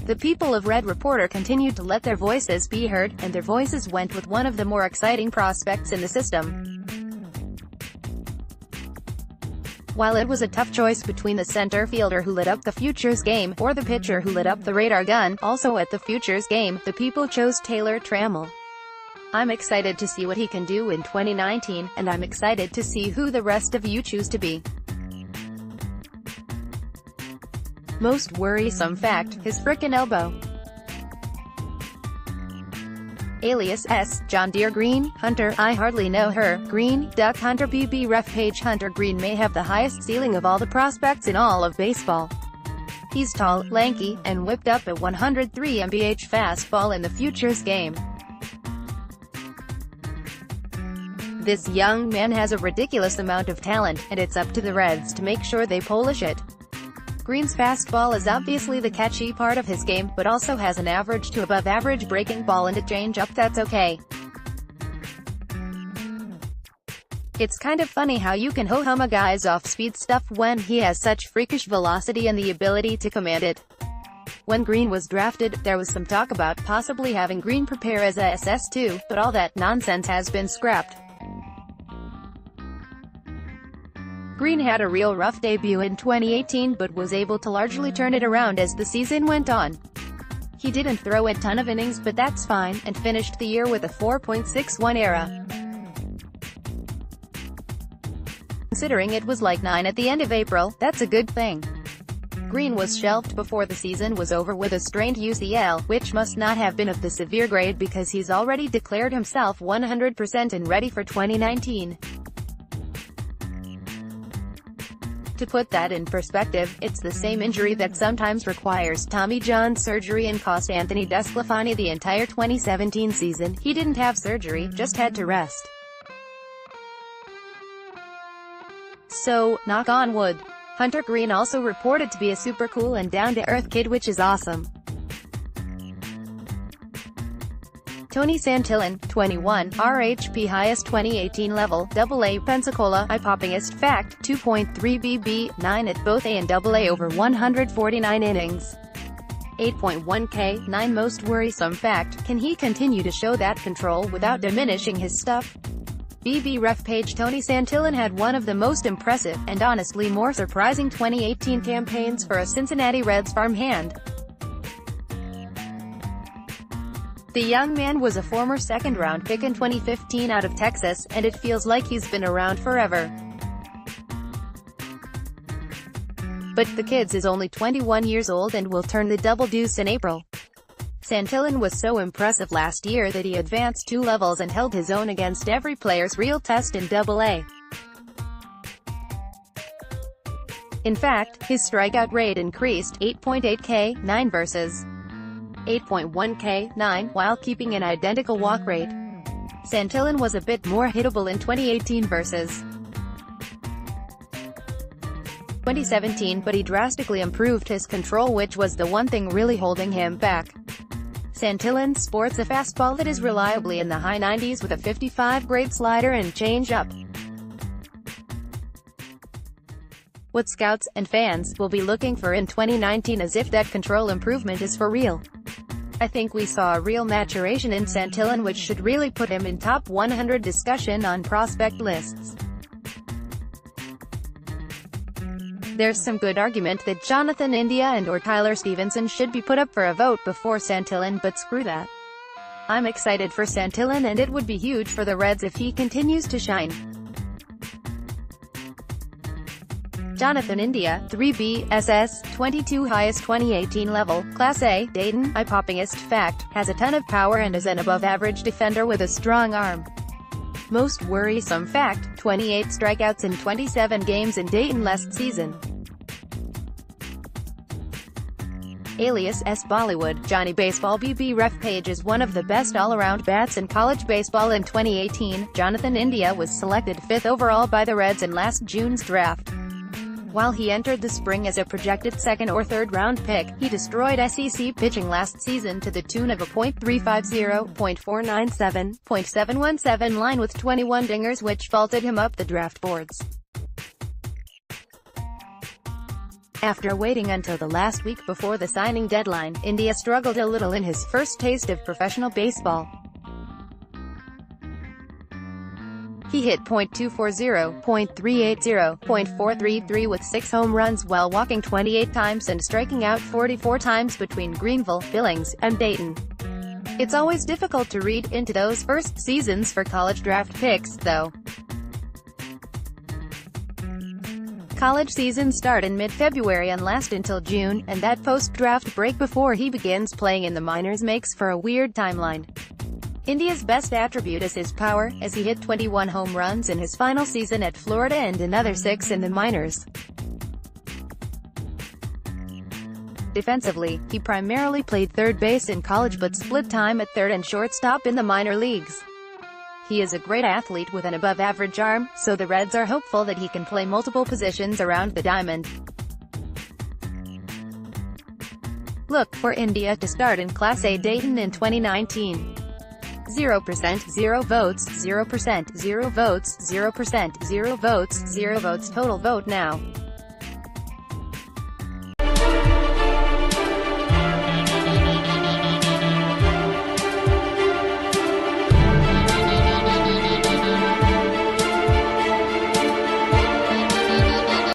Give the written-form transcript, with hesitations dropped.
The people of Red Reporter continued to let their voices be heard, and their voices went with one of the more exciting prospects in the system. While it was a tough choice between the center fielder who lit up the Futures game, or the pitcher who lit up the radar gun, also at the Futures game, the people chose Taylor Trammell. I'm excited to see what he can do in 2019, and I'm excited to see who the rest of you choose to be. Most worrisome fact, his frickin' elbow. Alias S. John Deere Greene, Hunter, I hardly know her, Greene, Duck Hunter BB Ref page Hunter Greene may have the highest ceiling of all the prospects in all of baseball. He's tall, lanky, and whipped up a 103 mph fastball in the Futures game. This young man has a ridiculous amount of talent, and it's up to the Reds to make sure they polish it. Greene's fastball is obviously the catchy part of his game, but also has an average to above average breaking ball and a change-up that's okay. It's kind of funny how you can ho-hum a guy's off-speed stuff when he has such freakish velocity and the ability to command it. When Greene was drafted, there was some talk about possibly having Greene prepare as a SS2, but all that nonsense has been scrapped. Greene had a real rough debut in 2018 but was able to largely turn it around as the season went on. He didn't throw a ton of innings, but that's fine, and finished the year with a 4.61 ERA. Considering it was like 9 at the end of April, that's a good thing. Greene was shelved before the season was over with a strained UCL, which must not have been of the severe grade because he's already declared himself 100% and ready for 2019. To put that in perspective, it's the same injury that sometimes requires Tommy John surgery and cost Anthony DeSclafani the entire 2017 season. He didn't have surgery, just had to rest. So, knock on wood. Hunter Greene also reported to be a super cool and down-to-earth kid, which is awesome. Tony Santillan, 21, RHP highest 2018 level, AA Pensacola, eye-poppingest fact, 2.3 BB, 9 at both A and AA over 149 innings. 8.1 K, 9 most worrisome fact, can he continue to show that control without diminishing his stuff? BB Ref page Tony Santillan had one of the most impressive, and honestly more surprising 2018 campaigns for a Cincinnati Reds farmhand. The young man was a former second-round pick in 2015 out of Texas, and it feels like he's been around forever. But the kid is only 21 years old and will turn the double deuce in April. Santillan was so impressive last year that he advanced 2 levels and held his own against every player's real test in AA. In fact, his strikeout rate increased 8.8 K/9 versus 8.1 K/9, while keeping an identical walk rate. Santillan was a bit more hittable in 2018 versus 2017, but he drastically improved his control, which was the one thing really holding him back. Santillan sports a fastball that is reliably in the high 90s with a 55 grade slider and change-up. What scouts and fans will be looking for in 2019 is if that control improvement is for real. I think we saw a real maturation in Santillan, which should really put him in top 100 discussion on prospect lists. There's some good argument that Jonathan India and or Tyler Stevenson should be put up for a vote before Santillan, but screw that. I'm excited for Santillan, and it would be huge for the Reds if he continues to shine. Jonathan India, 3B, SS, 22 highest 2018 level, Class A, Dayton, eye-poppingest fact, has a ton of power and is an above-average defender with a strong arm. Most worrisome fact, 28 strikeouts in 27 games in Dayton last season. Alias S. Bollywood, Johnny Baseball BB Ref page is one of the best all-around bats in college baseball in 2018. Jonathan India was selected 5th overall by the Reds in last June's draft. While he entered the spring as a projected 2nd or 3rd round pick, he destroyed SEC pitching last season to the tune of a .350, .497, .717 line with 21 dingers, which vaulted him up the draft boards. After waiting until the last week before the signing deadline, India struggled a little in his first taste of professional baseball. He hit .240, .380, .433 with 6 home runs while walking 28 times and striking out 44 times between Greenville, Billings, and Dayton. It's always difficult to read into those first seasons for college draft picks, though. College seasons start in mid-February and last until June, and that post-draft break before he begins playing in the minors makes for a weird timeline. India's best attribute is his power, as he hit 21 home runs in his final season at Florida and another 6 in the minors. Defensively, he primarily played third base in college but split time at third and shortstop in the minor leagues. He is a great athlete with an above-average arm, so the Reds are hopeful that he can play multiple positions around the diamond. Look for India to start in Class A Dayton in 2019. 0%, 0 votes, 0%, 0 votes, 0%, 0 votes, 0 votes total. Vote now.